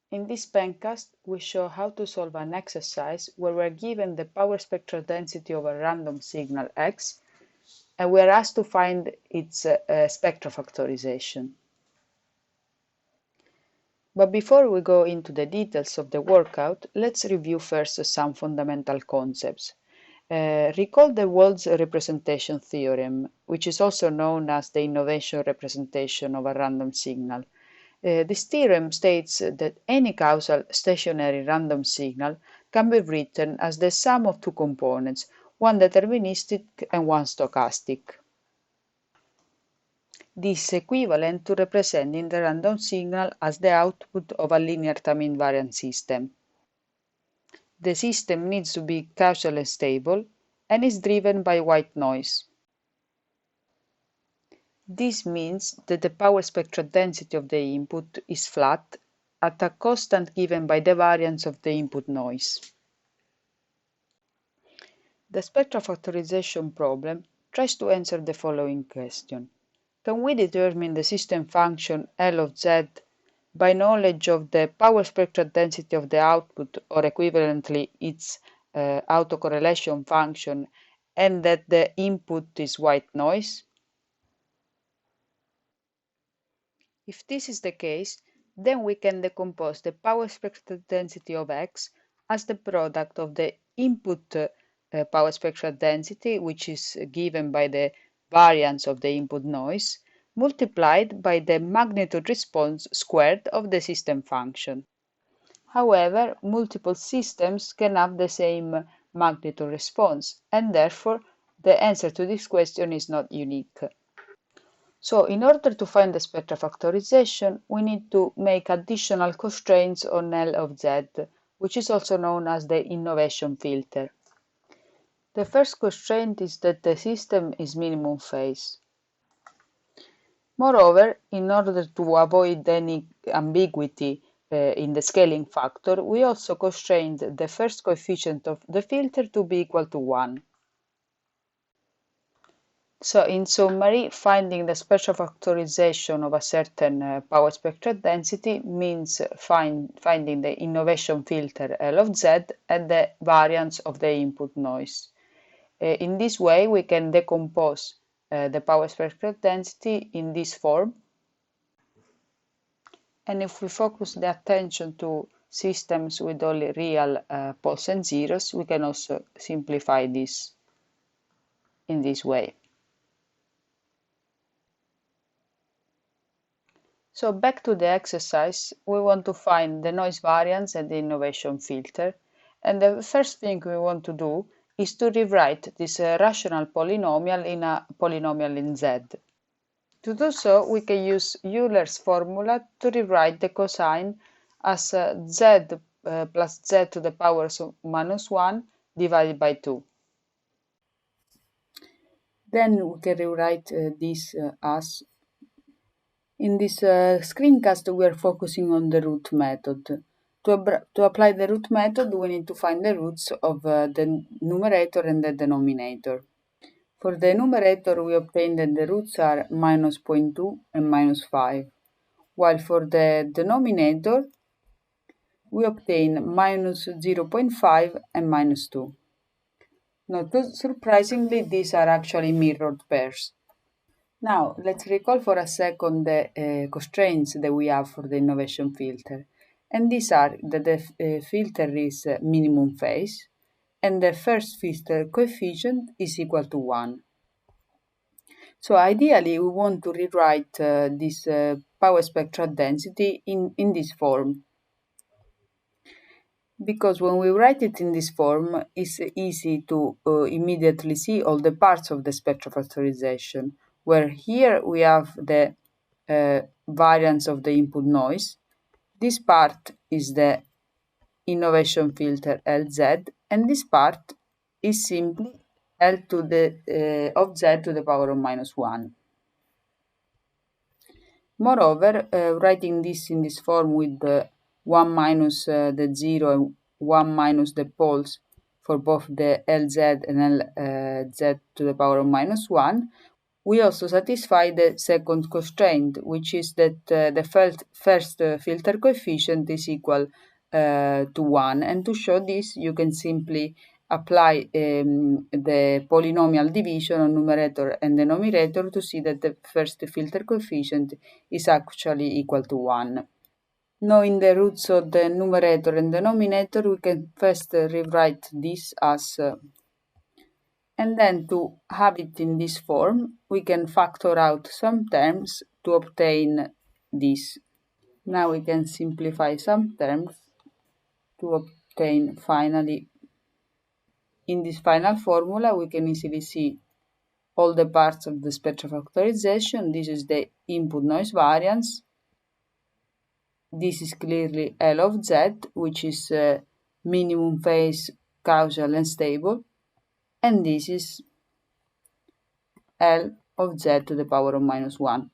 In this Pencast, we show how to solve an exercise where we're given the power spectral density of a random signal x, and we're asked to find its spectral factorization. But before we go into the details of the workout, let's review first some fundamental concepts. Recall the Wald's representation theorem, which is also known as the innovation representation of a random signal. This theorem states that any causal stationary random signal can be written as the sum of two components, one deterministic and one stochastic. This is equivalent to representing the random signal as the output of a linear time invariant system. The system needs to be causally stable and is driven by white noise. This means that the power spectral density of the input is flat at a constant given by the variance of the input noise. The spectral factorization problem tries to answer the following question. Can we determine the system function L of Z by knowledge of the power spectral density of the output, or equivalently its autocorrelation function, and that the input is white noise? If this is the case, then we can decompose the power spectral density of X as the product of the input power spectral density, which is given by the variance of the input noise, multiplied by the magnitude response squared of the system function. However, multiple systems can have the same magnitude response, and therefore the answer to this question is not unique. So in order to find the spectral factorization, we need to make additional constraints on L of Z, which is also known as the innovation filter. The first constraint is that the system is minimum phase. Moreover, in order to avoid any ambiguity in the scaling factor, we also constrained the first coefficient of the filter to be equal to 1. So in summary, finding the spectral factorization of a certain power spectral density means finding the innovation filter L of Z and the variance of the input noise. In this way, we can decompose the power spectral density in this form. And if we focus the attention to systems with only real poles and zeros, we can also simplify this in this way. So back to the exercise, we want to find the noise variance and the innovation filter. And the first thing we want to do is to rewrite this rational polynomial in a polynomial in Z. To do so, we can use Euler's formula to rewrite the cosine as Z plus Z to the power of minus 1 divided by 2. Then we can rewrite this as in this screencast, we are focusing on the root method. To apply the root method, we need to find the roots of the numerator and the denominator. For the numerator, we obtain that the roots are minus 0.2 and minus 5, while for the denominator, we obtain minus 0.5 and minus 2. Not surprisingly, these are actually mirrored pairs. Now, let's recall for a second the constraints that we have for the innovation filter. And these are that the filter is minimum phase, and the first filter coefficient is equal to 1. So ideally, we want to rewrite this power spectral density in this form. Because when we write it in this form, it's easy to immediately see all the parts of the spectral factorization, where here we have the variance of the input noise. This part is the innovation filter Lz, and this part is simply L to the of Z to the power of minus 1. Moreover, writing this in this form with 1 minus the 0 and 1 minus the poles for both the Lz and Lz to the power of minus 1, We also satisfy the second constraint, which is that the first filter coefficient is equal to 1. And to show this, you can simply apply the polynomial division on numerator and denominator to see that the first filter coefficient is actually equal to 1. Knowing the roots of the numerator and denominator, we can first rewrite this as and then to have it in this form, we can factor out some terms to obtain this. Now we can simplify some terms to obtain finally. In this final formula, we can easily see all the parts of the spectral factorization. This is the input noise variance. This is clearly L of Z, which is minimum phase, causal and stable. And this is L of Z to the power of -1.